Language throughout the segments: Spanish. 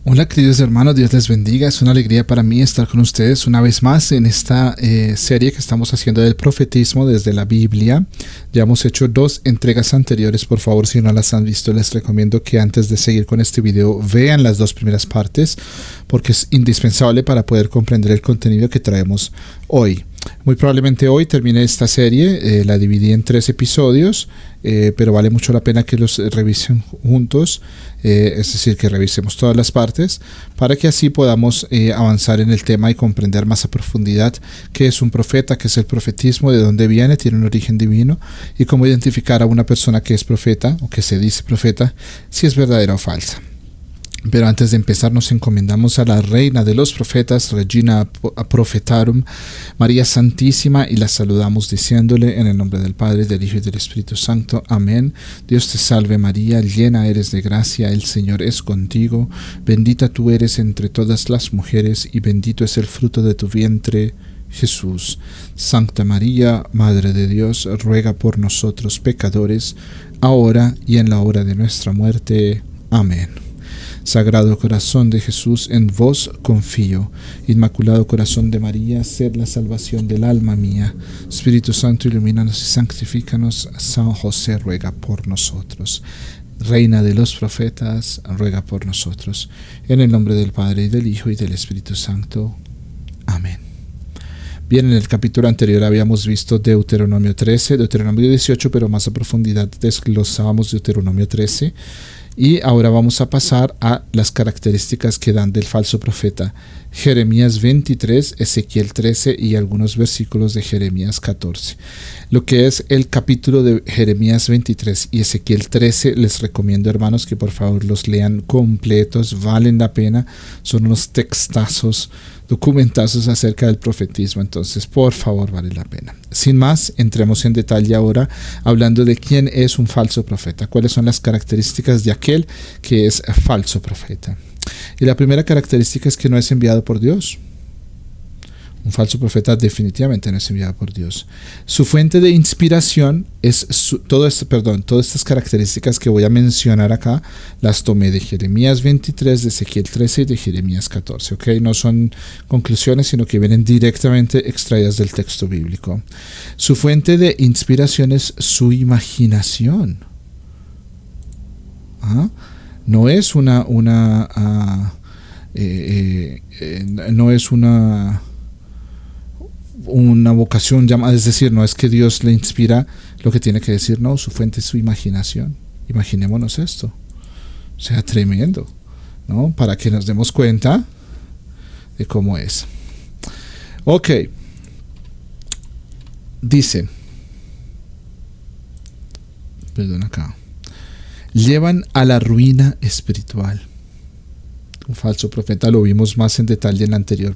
Hola queridos hermanos, Dios les bendiga. Es una alegría para mí estar con ustedes una vez más en esta serie que estamos haciendo del profetismo desde la Biblia. Ya hemos hecho 2 entregas anteriores. Por favor, si no las han visto, les recomiendo que antes de seguir con este video vean las 2 primeras partes, porque es indispensable para poder comprender el contenido que traemos hoy. Muy probablemente hoy termine esta serie, la dividí en 3 episodios, pero vale mucho la pena que los revisen juntos, es decir, que revisemos todas las partes, para que así podamos avanzar en el tema y comprender más a profundidad qué es un profeta, qué es el profetismo, de dónde viene, tiene un origen divino, y cómo identificar a una persona que es profeta o que se dice profeta, si es verdadera o falsa. Pero antes de empezar nos encomendamos a la Reina de los Profetas, Regina Prophetarum, María Santísima, y la saludamos diciéndole en el nombre del Padre, del Hijo y del Espíritu Santo. Amén. Dios te salve María, llena eres de gracia, el Señor es contigo. Bendita tú eres entre todas las mujeres y bendito es el fruto de tu vientre, Jesús. Santa María, Madre de Dios, ruega por nosotros pecadores, ahora y en la hora de nuestra muerte. Amén. Sagrado corazón de Jesús, en vos confío. Inmaculado corazón de María, sed la salvación del alma mía. Espíritu Santo, ilumínanos y santifícanos. San José, ruega por nosotros. Reina de los profetas, ruega por nosotros. En el nombre del Padre, y del Hijo, y del Espíritu Santo. Amén. Bien, en el capítulo anterior habíamos visto Deuteronomio 13, Deuteronomio 18, pero más a profundidad desglosábamos Deuteronomio 13. Y ahora vamos a pasar a las características que dan del falso profeta. Jeremías 23, Ezequiel 13 y algunos versículos de Jeremías 14. Lo que es el capítulo de Jeremías 23 y Ezequiel 13, les recomiendo, hermanos, que por favor los lean completos, valen la pena, son unos textazos, documentazos acerca del profetismo, entonces por favor vale la pena. Sin más, entremos en detalle ahora hablando de quién es un falso profeta, cuáles son las características de aquel que es falso profeta. Y la primera característica es que no es enviado por Dios. Un falso profeta definitivamente no es enviado por Dios. Su fuente de inspiración es todas estas características que voy a mencionar acá las tomé de Jeremías 23, de Ezequiel 13 y de Jeremías 14. ¿Okay? No son conclusiones, sino que vienen directamente extraídas del texto bíblico. Su fuente de inspiración es su imaginación. No es una vocación llamada, es decir, no es que Dios le inspira lo que tiene que decir, no, su fuente es su imaginación. Imaginémonos esto, o sea, tremendo, ¿no? Para que nos demos cuenta de cómo es. Ok, dice, llevan a la ruina espiritual. Un falso profeta, lo vimos más en detalle en la anterior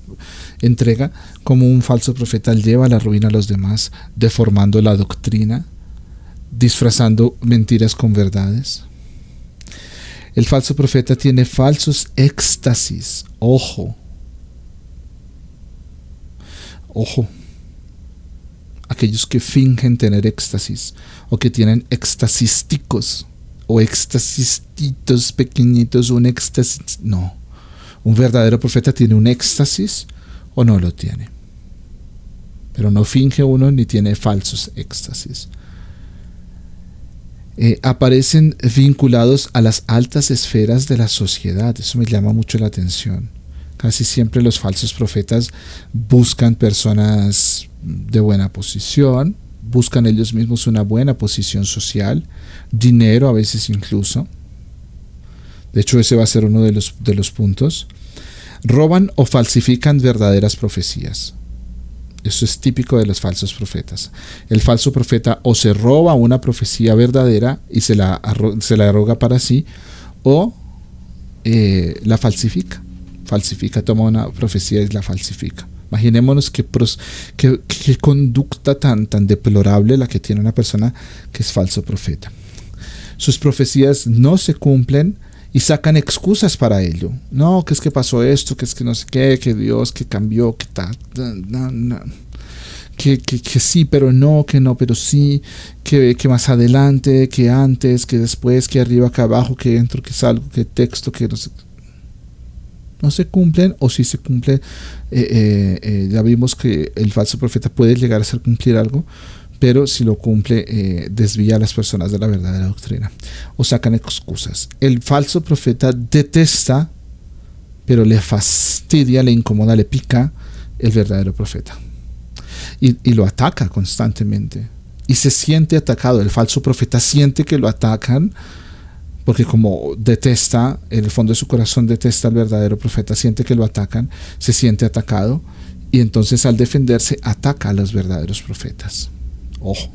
entrega, como un falso profeta lleva a la ruina a los demás, deformando la doctrina, disfrazando mentiras con verdades. El falso profeta tiene falsos éxtasis. Ojo. Aquellos que fingen tener éxtasis o que tienen éxtasísticos o éxtasistitos pequeñitos, un éxtasis. No. Un verdadero profeta tiene un éxtasis o no lo tiene. Pero no finge uno ni tiene falsos éxtasis. Aparecen vinculados a las altas esferas de la sociedad. Eso me llama mucho la atención. Casi siempre los falsos profetas buscan personas de buena posición, buscan ellos mismos una buena posición social, dinero a veces incluso. De hecho, ese va a ser uno de los puntos. Roban o falsifican verdaderas profecías. Eso es típico de los falsos profetas. El falso profeta o se roba una profecía verdadera y se la arroga para sí, o la falsifica. Toma una profecía y la falsifica. Imaginémonos qué conducta tan deplorable la que tiene una persona que es falso profeta. Sus profecías no se cumplen y sacan excusas para ello. No, que es que pasó esto, que es que no sé qué, que Dios, que cambió, que tal, no. Que sí, pero no, que no, pero sí, que más adelante, que antes, que después, que arriba, que abajo, que dentro, que salgo, que texto, que no sé. no se cumplen, o si se cumple, ya vimos que el falso profeta puede llegar a hacer cumplir algo, pero si lo cumple, desvía a las personas de la verdadera doctrina o sacan excusas. El falso profeta detesta, pero le fastidia, le incomoda, le pica el verdadero profeta y lo ataca constantemente y se siente atacado. El falso profeta siente que lo atacan, porque como detesta, en el fondo de su corazón detesta al verdadero profeta, siente que lo atacan, se siente atacado, y entonces al defenderse ataca a los verdaderos profetas. Ojo.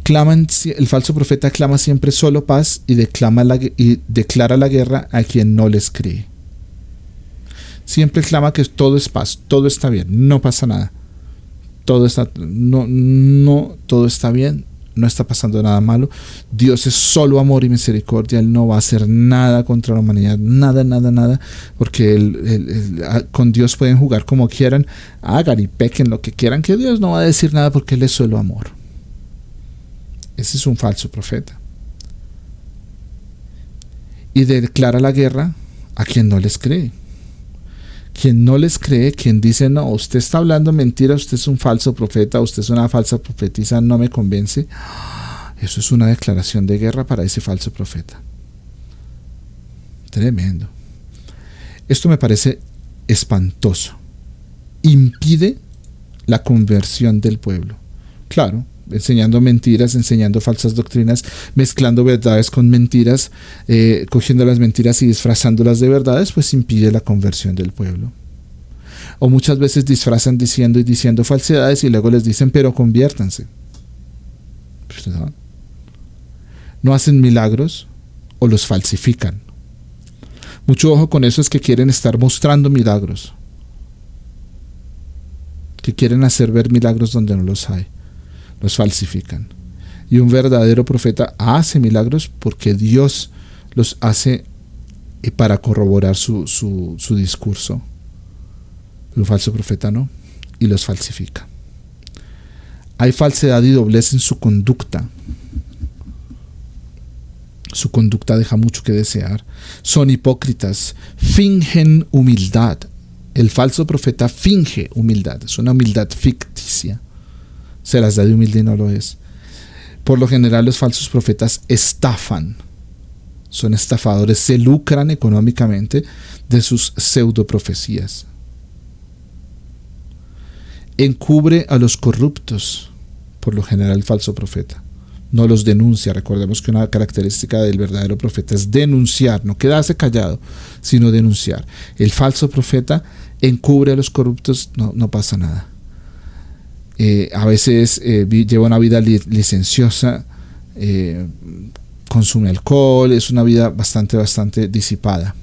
El falso profeta clama siempre solo paz y declara la guerra a quien no les cree. Siempre clama que todo es paz, todo está bien, no pasa nada. Todo está bien, no está pasando nada malo. Dios es solo amor y misericordia. Él no va a hacer nada contra la humanidad, nada, porque con Dios pueden jugar como quieran, hagan y pequen lo que quieran, que Dios no va a decir nada porque Él es solo amor. Ese es un falso profeta. Y declara la guerra a quien no les cree. Quien no les cree, quien dice, no, usted está hablando mentira, usted es un falso profeta, usted es una falsa profetisa, no me convence. Eso es una declaración de guerra para ese falso profeta. Tremendo. Esto me parece espantoso. Impide la conversión del pueblo. Claro, enseñando mentiras, enseñando falsas doctrinas, mezclando verdades con mentiras, cogiendo las mentiras y disfrazándolas de verdades, pues impide la conversión del pueblo. O muchas veces disfrazan diciendo falsedades y luego les dicen, pero conviértanse. No hacen milagros o los falsifican. Mucho ojo con eso, es que quieren estar mostrando milagros, que quieren hacer ver milagros donde no los hay. Los falsifican. Y un verdadero profeta hace milagros porque Dios los hace para corroborar su discurso. Pero un falso profeta no, y los falsifica. Hay falsedad y doblez en su conducta. Su conducta deja mucho que desear. Son hipócritas, fingen humildad. El falso profeta finge humildad, es una humildad ficticia. Se las da de humilde y no lo es. Por lo general, los falsos profetas estafan. Son estafadores, se lucran económicamente de sus pseudoprofecías. Encubre a los corruptos, por lo general, el falso profeta. No los denuncia. Recordemos que una característica del verdadero profeta es denunciar, no quedarse callado, sino denunciar. El falso profeta encubre a los corruptos, no pasa nada. A veces lleva una vida licenciosa, consume alcohol, es una vida bastante disipada.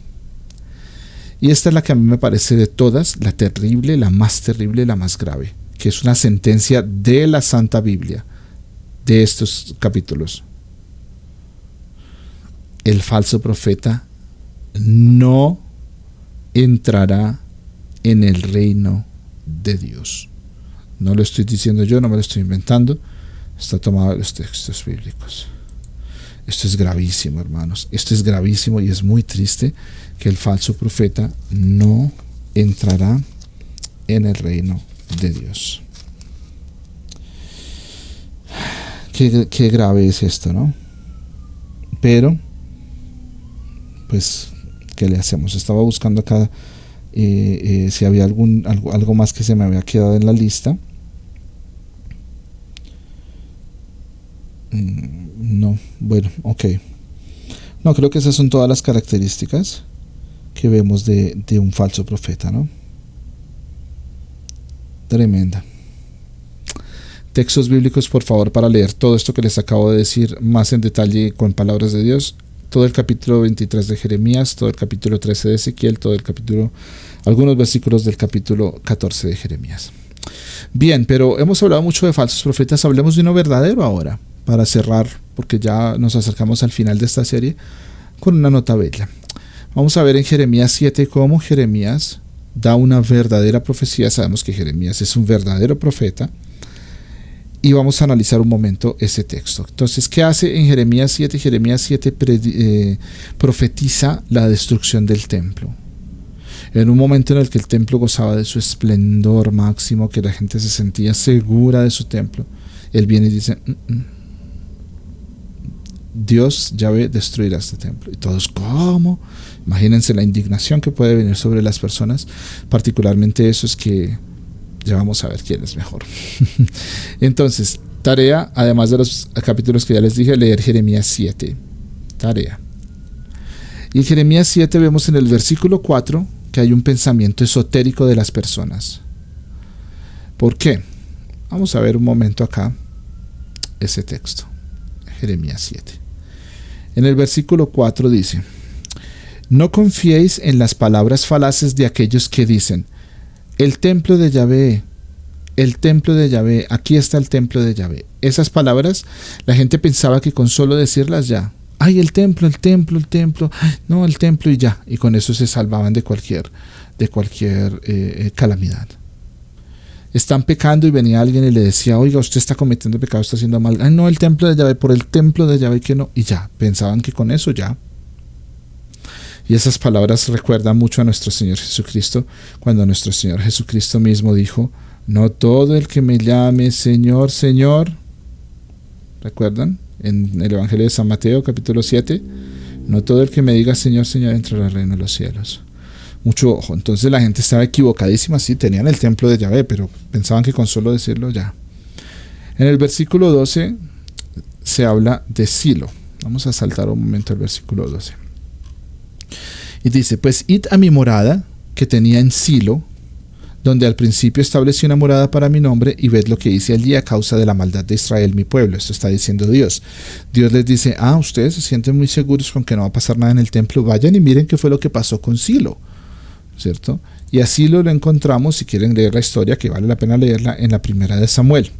Y esta es la que a mí me parece de todas, la terrible, la más terrible, la más grave, que es una sentencia de la Santa Biblia, de estos capítulos. El falso profeta no entrará en el reino de Dios. No lo estoy diciendo yo, no me lo estoy inventando. Está tomado de los textos bíblicos. Esto es gravísimo, hermanos. Esto es gravísimo y es muy triste que el falso profeta no entrará en el reino de Dios. Qué grave es esto, ¿no? Pero, pues, ¿qué le hacemos? Estaba buscando acá si había algo más que se me había quedado en la lista. No, bueno, ok. No, creo que esas son todas las características que vemos de un falso profeta, ¿no? Tremenda. Textos bíblicos, por favor, para leer todo esto que les acabo de decir más en detalle con palabras de Dios. Todo el capítulo 23 de Jeremías, todo el capítulo 13 de Ezequiel, algunos versículos del capítulo 14 de Jeremías. Bien, pero hemos hablado mucho de falsos profetas, hablemos de uno verdadero ahora, para cerrar, porque ya nos acercamos al final de esta serie, con una nota bella. Vamos a ver en Jeremías 7 cómo Jeremías da una verdadera profecía. Sabemos que Jeremías es un verdadero profeta, Y vamos a analizar un momento ese texto. Entonces, ¿qué hace en Jeremías 7? Jeremías 7 profetiza la destrucción del templo. En un momento en el que el templo gozaba de su esplendor máximo, que la gente se sentía segura de su templo, él viene y dice, Dios Yahvé destruirá este templo. Y todos, ¿cómo? Imagínense la indignación que puede venir sobre las personas, particularmente eso es que ya vamos a ver quién es mejor. Entonces, tarea, además de los capítulos que ya les dije, leer Jeremías 7. Tarea. Y en Jeremías 7 vemos en el versículo 4 que hay un pensamiento esotérico de las personas. ¿Por qué? Vamos a ver un momento acá ese texto. Jeremías 7. En el versículo 4 dice: no confiéis en las palabras falaces de aquellos que dicen, el templo de Yahvé, aquí está el templo de Yahvé. Esas palabras, la gente pensaba que con solo decirlas ya, ay, el templo, no, el templo y ya, y con eso se salvaban de cualquier calamidad. Están pecando y venía alguien y le decía, oiga, usted está cometiendo pecado, está haciendo mal. Ay, no, el templo de Yahvé, por el templo de Yahvé que no, y ya, pensaban que con eso ya. Y esas palabras recuerdan mucho a nuestro Señor Jesucristo, cuando nuestro Señor Jesucristo mismo dijo, no todo el que me llame Señor, Señor, ¿recuerdan? En el Evangelio de San Mateo, capítulo 7, no todo el que me diga Señor, Señor, entrará al reino de los cielos. Mucho ojo, entonces la gente estaba equivocadísima, sí, tenían el templo de Yahvé, pero pensaban que con solo decirlo ya. En el versículo 12 se habla de Silo. Vamos a saltar un momento al versículo 12. Y dice, pues id a mi morada que tenía en Silo, donde al principio establecí una morada para mi nombre, y ved lo que hice allí a causa de la maldad de Israel, mi pueblo. Esto está diciendo Dios. Dios les dice, ustedes se sienten muy seguros con que no va a pasar nada en el templo, vayan y miren qué fue lo que pasó con Silo, ¿cierto? Y a Silo lo encontramos, si quieren leer la historia, que vale la pena leerla, en la primera de Samuel.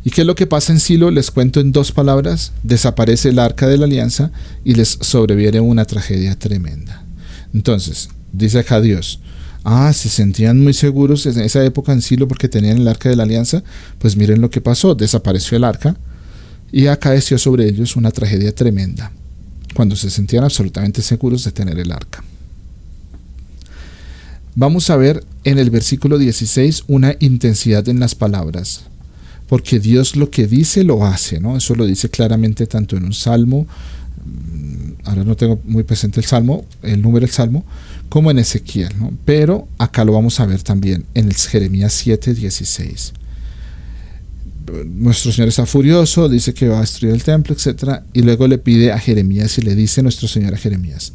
¿Y qué es lo que pasa en Silo? Les cuento en 2 palabras. Desaparece el arca de la alianza y les sobreviene una tragedia tremenda. Entonces, dice acá Dios, se sentían muy seguros en esa época en Silo porque tenían el arca de la alianza. Pues miren lo que pasó, desapareció el arca y acaeció sobre ellos una tragedia tremenda, cuando se sentían absolutamente seguros de tener el arca. Vamos a ver en el versículo 16 una intensidad en las palabras, porque Dios lo que dice lo hace, ¿no? Eso lo dice claramente tanto en un salmo, ahora no tengo muy presente el número del salmo, como en Ezequiel, ¿no? Pero acá lo vamos a ver también en el Jeremías 7:16. Nuestro Señor está furioso, dice que va a destruir el templo, etc. Y luego le pide a Jeremías y le dice nuestro Señor a Jeremías,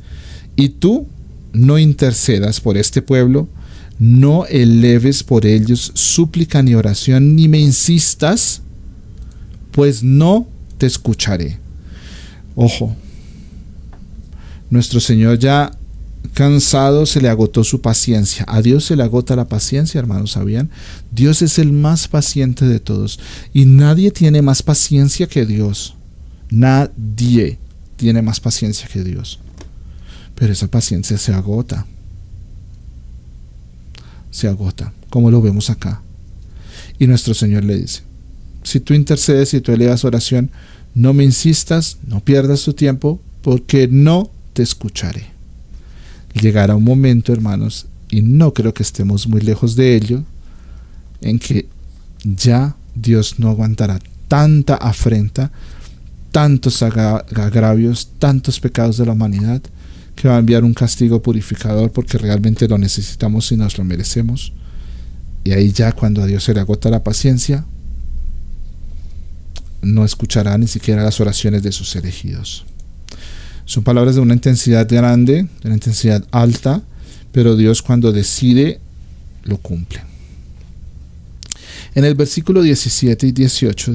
y tú no intercedas por este pueblo, no eleves por ellos súplica ni oración, ni me insistas, pues no te escucharé. Ojo, nuestro Señor ya cansado, se le agotó su paciencia. A Dios se le agota la paciencia, hermanos, ¿sabían? Dios es el más paciente de todos y nadie tiene más paciencia que Dios. Nadie tiene más paciencia que Dios. Pero esa paciencia se agota. Se agota, como lo vemos acá. Y nuestro Señor le dice, si tú intercedes, si tú elevas oración, no me insistas, no pierdas tu tiempo, porque no te escucharé. Llegará un momento, hermanos, y no creo que estemos muy lejos de ello, en que ya Dios no aguantará tanta afrenta, tantos agravios, tantos pecados de la humanidad, que va a enviar un castigo purificador porque realmente lo necesitamos y nos lo merecemos. Y ahí ya cuando a Dios se le agota la paciencia, no escuchará ni siquiera las oraciones de sus elegidos. Son palabras de una intensidad grande, de una intensidad alta, pero Dios cuando decide, lo cumple. En el versículo 17 y 18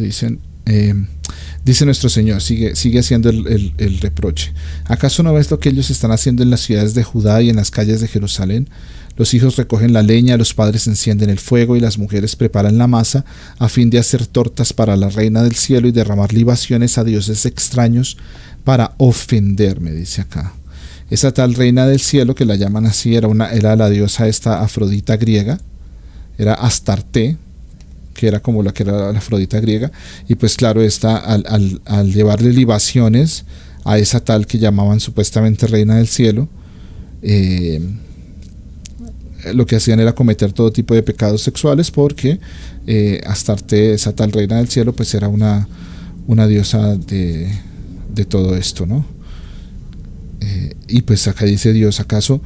dice nuestro Señor, sigue haciendo el reproche. ¿Acaso no ves lo que ellos están haciendo en las ciudades de Judá y en las calles de Jerusalén? Los hijos recogen la leña, los padres encienden el fuego y las mujeres preparan la masa a fin de hacer tortas para la reina del cielo y derramar libaciones a dioses extraños para ofenderme, dice acá. Esa tal reina del cielo, que la llaman así, era la diosa esta Afrodita griega, era Astarte, que era como la que era la Afrodita griega, y pues claro, esta al llevarle libaciones a esa tal que llamaban supuestamente reina del cielo, lo que hacían era cometer todo tipo de pecados sexuales, porque Astarte, esa tal reina del cielo, pues era una diosa de todo esto, ¿no? Y pues acá dice Dios, ¿acaso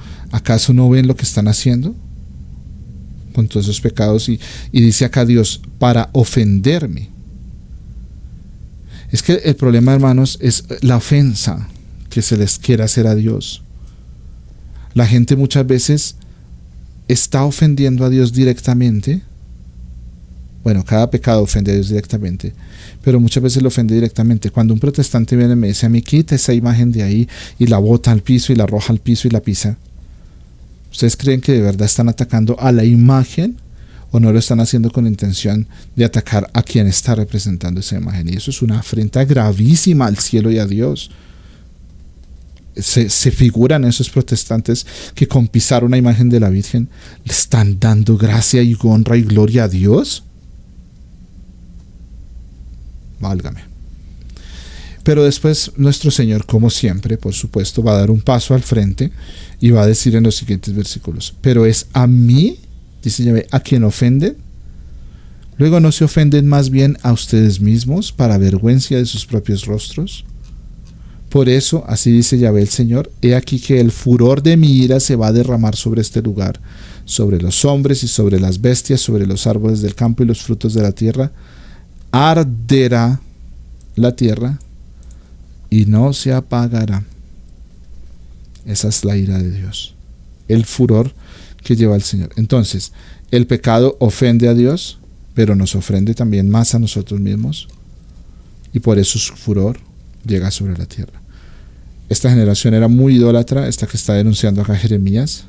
no ven lo que están haciendo con todos esos pecados? Y dice acá Dios, para ofenderme. Es que el problema, hermanos, es la ofensa que se les quiere hacer a Dios. La gente muchas veces está ofendiendo a Dios directamente. Bueno, cada pecado ofende a Dios directamente, pero muchas veces lo ofende directamente. Cuando un protestante viene y me dice a mí, quita esa imagen de ahí, y la bota al piso, y la arroja al piso, y la pisa, ¿ustedes creen que de verdad están atacando a la imagen, o no lo están haciendo con la intención de atacar a quien está representando esa imagen? Y eso es una afrenta gravísima al cielo y a Dios. Se figuran esos protestantes que con pisar una imagen de la Virgen le están dando gracia y honra y gloria a Dios. Válgame. Pero después nuestro Señor, como siempre, por supuesto, va a dar un paso al frente y va a decir en los siguientes versículos, pero es a mí, dice Yahvé, a quien ofenden. Luego no se ofenden más bien a ustedes mismos para vergüenza de sus propios rostros. Por eso, así dice Yahvé el Señor, he aquí que el furor de mi ira se va a derramar sobre este lugar, sobre los hombres y sobre las bestias, sobre los árboles del campo y los frutos de la tierra. Arderá la tierra y no se apagará. Esa es la ira de Dios, el furor que lleva el Señor. Entonces, el pecado ofende a Dios, pero nos ofende también más a nosotros mismos, y por eso su furor llega sobre la tierra. Esta generación era muy idólatra, esta que está denunciando acá Jeremías.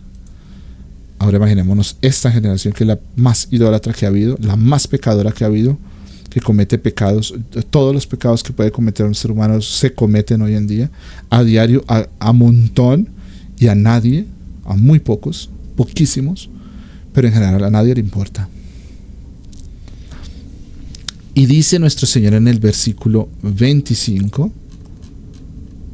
Ahora imaginémonos esta generación, que es la más idólatra que ha habido, la más pecadora que ha habido, que comete pecados. Todos los pecados que puede cometer un ser humano se cometen hoy en día, a diario, a montón, y a nadie, a muy pocos, poquísimos, pero en general a nadie le importa. Y dice nuestro Señor en el versículo 25,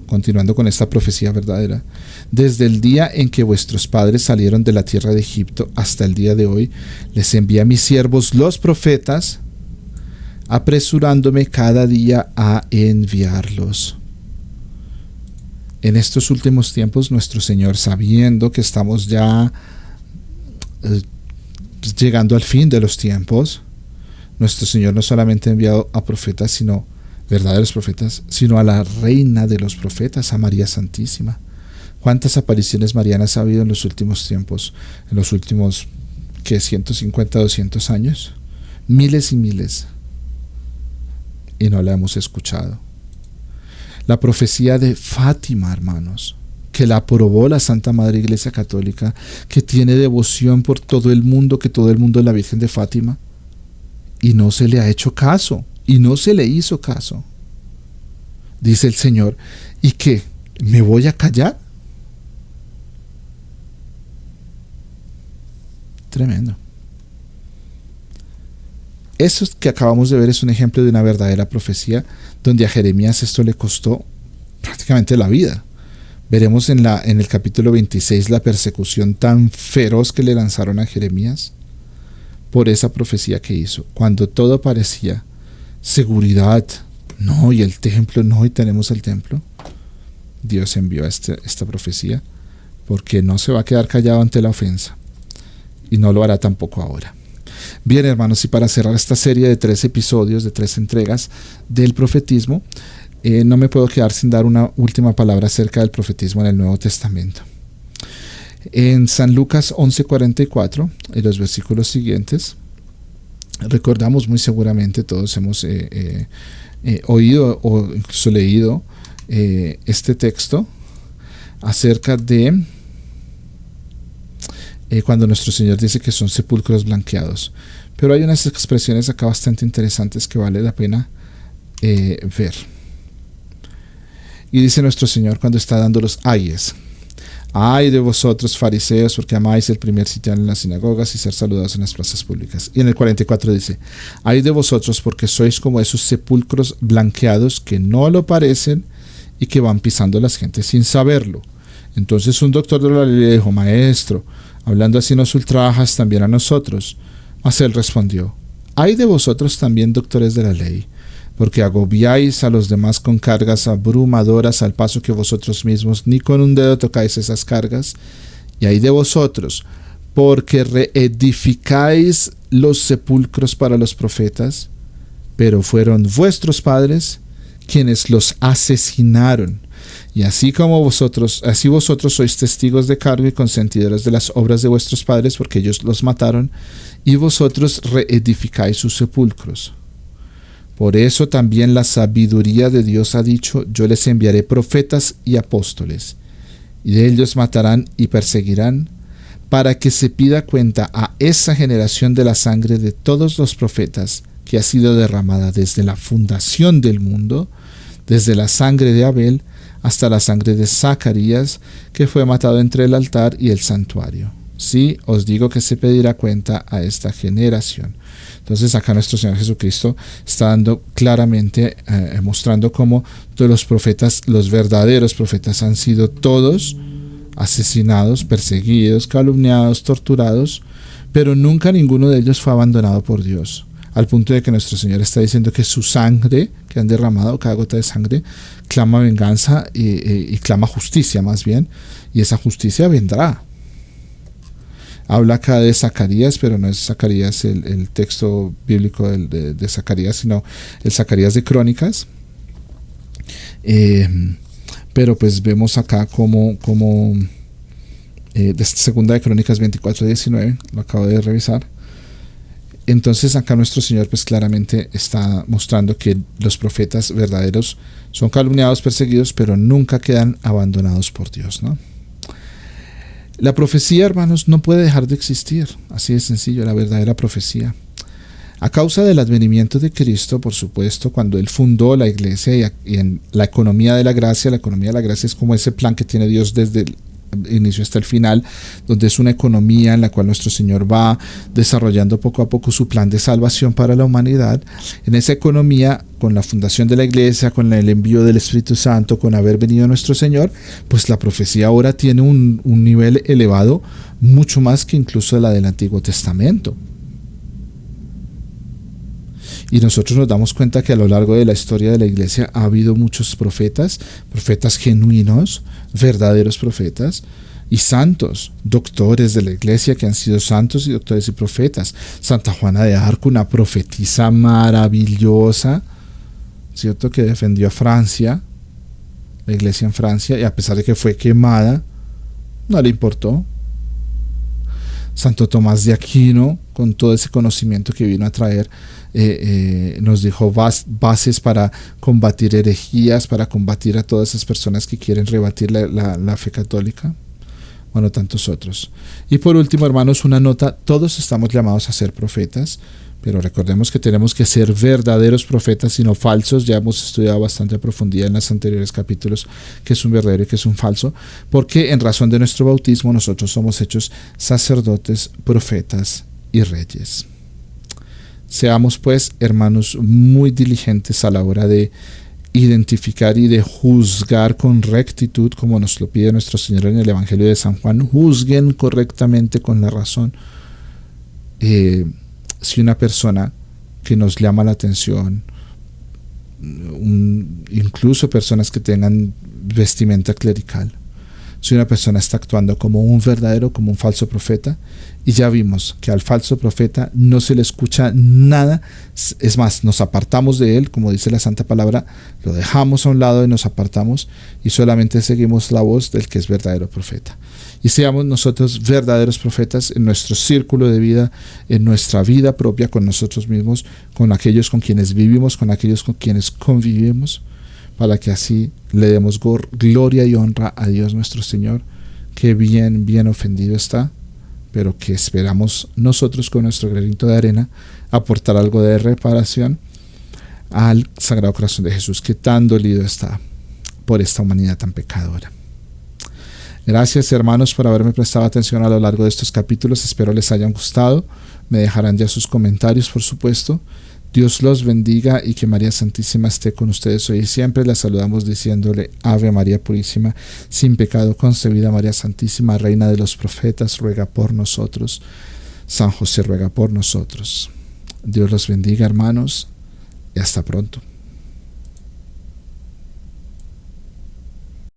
continuando con esta profecía verdadera, desde el día en que vuestros padres salieron de la tierra de Egipto hasta el día de hoy, les envié a mis siervos los profetas, apresurándome cada día a enviarlos. En estos últimos tiempos, nuestro Señor, sabiendo que estamos ya llegando al fin de los tiempos, nuestro Señor no solamente ha enviado a profetas, sino verdaderos profetas, sino a la reina de los profetas, a María Santísima. ¿Cuántas apariciones marianas ha habido en los últimos tiempos? En los últimos, ¿qué? 150, 200 años. Miles y miles. Y no la hemos escuchado. La profecía de Fátima, hermanos, que la aprobó la Santa Madre Iglesia Católica, que tiene devoción por todo el mundo, que todo el mundo es la Virgen de Fátima, y no se le ha hecho caso, y no se le hizo caso. Dice el Señor, ¿y qué? ¿Me voy a callar? Tremendo. Eso que acabamos de ver es un ejemplo de una verdadera profecía, donde a Jeremías esto le costó prácticamente la vida. Veremos en el capítulo 26 la persecución tan feroz que le lanzaron a Jeremías por esa profecía que hizo. Cuando todo parecía seguridad, no, y el templo, no, y tenemos el templo, Dios envió esta profecía, porque no se va a quedar callado ante la ofensa, y no lo hará tampoco ahora. Bien, hermanos, y para cerrar esta serie de 3 episodios, de 3 entregas del profetismo, no me puedo quedar sin dar una última palabra acerca del profetismo en el Nuevo Testamento. En San Lucas 11:44, en los versículos siguientes, recordamos muy seguramente, todos hemos oído o incluso leído este texto acerca de cuando nuestro Señor dice que son sepulcros blanqueados. Pero hay unas expresiones acá bastante interesantes que vale la pena ver. Y dice nuestro Señor cuando está dando los ayes: Ay de vosotros, fariseos, porque amáis el primer sitio en las sinagogas y ser saludados en las plazas públicas. Y en el 44 dice, ay de vosotros porque sois como esos sepulcros blanqueados que no lo parecen y que van pisando las gentes sin saberlo. Entonces un doctor de la ley le dijo, maestro, hablando así nos ultrajas también a nosotros. Mas él respondió, ay de vosotros también, doctores de la ley, porque agobiáis a los demás con cargas abrumadoras al paso que vosotros mismos ni con un dedo tocáis esas cargas. Y ay de vosotros, porque reedificáis los sepulcros para los profetas, pero fueron vuestros padres quienes los asesinaron. Y así vosotros sois testigos de cargo y consentidores de las obras de vuestros padres, porque ellos los mataron, y vosotros reedificáis sus sepulcros. Por eso también la sabiduría de Dios ha dicho, yo les enviaré profetas y apóstoles, y de ellos matarán y perseguirán, para que se pida cuenta a esa generación de la sangre de todos los profetas que ha sido derramada desde la fundación del mundo, desde la sangre de Abel hasta la sangre de Zacarías, que fue matado entre el altar y el santuario. Sí, os digo que se pedirá cuenta a esta generación. Entonces acá nuestro Señor Jesucristo está dando claramente, mostrando cómo de los profetas, los verdaderos profetas han sido todos asesinados, perseguidos, calumniados, torturados, pero nunca ninguno de ellos fue abandonado por Dios. Al punto de que nuestro Señor está diciendo que su sangre, que han derramado, cada gota de sangre, clama venganza y clama justicia más bien, y esa justicia vendrá. Habla acá de Zacarías, pero no es Zacarías el texto bíblico de Zacarías, sino el Zacarías de Crónicas. Pero pues vemos acá como de segunda de Crónicas 24:19, lo acabo de revisar. Entonces acá nuestro Señor pues claramente está mostrando que los profetas verdaderos son calumniados, perseguidos, pero nunca quedan abandonados por Dios, ¿no? La profecía, hermanos, no puede dejar de existir, así de sencillo, la verdadera profecía. A causa del advenimiento de Cristo, por supuesto, cuando Él fundó la iglesia y en la economía de la gracia es como ese plan que tiene Dios desde el inicio hasta el final, donde es una economía en la cual nuestro Señor va desarrollando poco a poco su plan de salvación para la humanidad. En esa economía, con la fundación de la iglesia, con el envío del Espíritu Santo, con haber venido nuestro Señor, pues la profecía ahora tiene un nivel elevado, mucho más que incluso la del Antiguo Testamento. Y nosotros nos damos cuenta que a lo largo de la historia de la iglesia ha habido muchos profetas genuinos, verdaderos profetas y santos, doctores de la iglesia que han sido santos y doctores y profetas. Santa Juana de Arco, una profetisa maravillosa, ¿cierto?, que defendió a Francia, la iglesia en Francia, y a pesar de que fue quemada, no le importó. Santo Tomás de Aquino, con todo ese conocimiento que vino a traer, nos dejó bases para combatir herejías, para combatir a todas esas personas que quieren rebatir la fe católica. Bueno, tantos otros. Y por último, hermanos, una nota: todos estamos llamados a ser profetas, pero recordemos que tenemos que ser verdaderos profetas y no falsos. Ya hemos estudiado bastante a profundidad en los anteriores capítulos qué es un verdadero y qué es un falso, porque en razón de nuestro bautismo nosotros somos hechos sacerdotes, profetas y reyes. Seamos pues, hermanos, muy diligentes a la hora de identificar y de juzgar con rectitud, como nos lo pide nuestro Señor en el Evangelio de San Juan. Juzguen correctamente con la razón. Si una persona que nos llama la atención, incluso personas que tengan vestimenta clerical, si una persona está actuando como un verdadero, como un falso profeta, y ya vimos que al falso profeta no se le escucha nada, es más, nos apartamos de él, como dice la Santa Palabra, lo dejamos a un lado y nos apartamos y solamente seguimos la voz del que es verdadero profeta. Y seamos nosotros verdaderos profetas en nuestro círculo de vida, en nuestra vida propia, con nosotros mismos, con aquellos con quienes vivimos, con aquellos con quienes convivimos, para que así le demos gloria y honra a Dios nuestro Señor, que bien ofendido está, pero que esperamos nosotros con nuestro granito de arena aportar algo de reparación al Sagrado Corazón de Jesús, que tan dolido está por esta humanidad tan pecadora. Gracias, hermanos, por haberme prestado atención a lo largo de estos capítulos. Espero les hayan gustado. Me dejarán ya sus comentarios, por supuesto. Dios los bendiga y que María Santísima esté con ustedes hoy y siempre. La saludamos diciéndole: Ave María Purísima, sin pecado concebida. María Santísima, Reina de los profetas, ruega por nosotros. San José, ruega por nosotros. Dios los bendiga, hermanos, y hasta pronto.